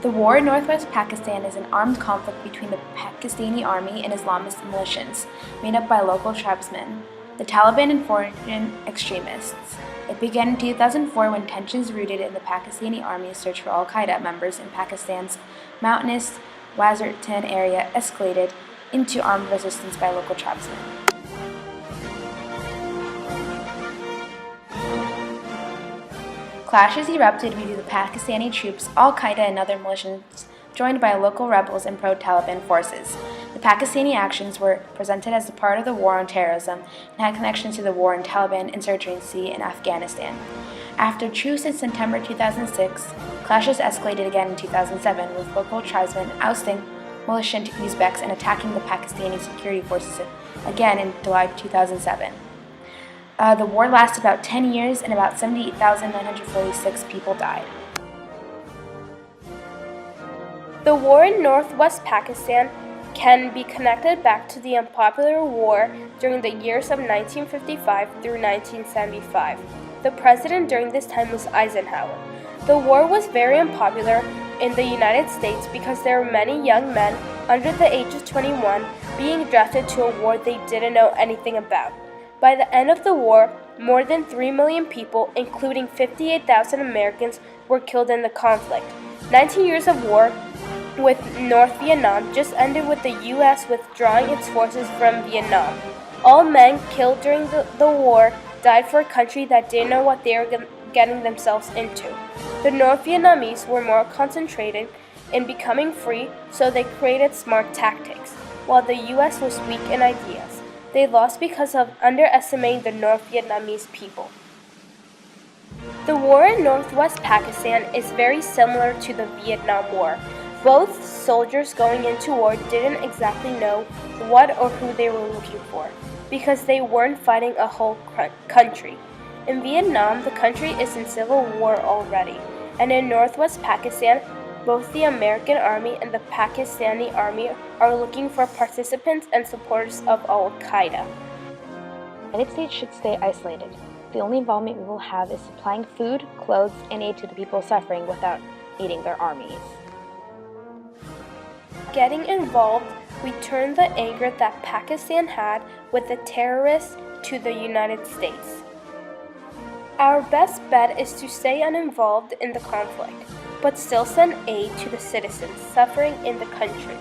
The war in northwest Pakistan is an armed conflict between the Pakistani army and Islamist militias, made up by local tribesmen, the Taliban and foreign extremists. It began in 2004 when tensions rooted in the Pakistani army's search for al-Qaeda members in Pakistan's mountainous Wazirtan area escalated into armed resistance by local tribesmen. Clashes erupted due to the Pakistani troops, al-Qaeda, and other militias joined by local rebels and pro-Taliban forces. The Pakistani actions were presented as a part of the war on terrorism and had connections to the war on Taliban insurgency in Afghanistan. After a truce in September 2006, clashes escalated again in 2007, with local tribesmen ousting militant Uzbeks and attacking the Pakistani security forces again in July 2007. The war lasted about 10 years and about 78,946 people died. The war in northwest Pakistan can be connected back to the unpopular war during the years of 1955 through 1975. The president during this time was Eisenhower. The war was very unpopular in the United States because there were many young men under the age of 21 being drafted to a war they didn't know anything about. By the end of the war, more than 3 million people, including 58,000 Americans, were killed in the conflict. 19 years of war with North Vietnam just ended with the U.S. withdrawing its forces from Vietnam. All men killed during the war died for a country that didn't know what they were getting themselves into. The North Vietnamese were more concentrated in becoming free, so they created smart tactics, while the U.S. was weak in ideas. They lost because of underestimating the North Vietnamese people. The war in northwest Pakistan is very similar to the Vietnam War. Both soldiers going into war didn't exactly know what or who they were looking for, because they weren't fighting a whole country. In Vietnam, the country is in civil war already, and in northwest Pakistan, both the American Army and the Pakistani Army are looking for participants and supporters of al-Qaeda. The United States should stay isolated. The only involvement we will have is supplying food, clothes, and aid to the people suffering without aiding their armies. Getting involved, we turn the anger that Pakistan had with the terrorists to the United States. Our best bet is to stay uninvolved in the conflict, but still send aid to the citizens suffering in the country.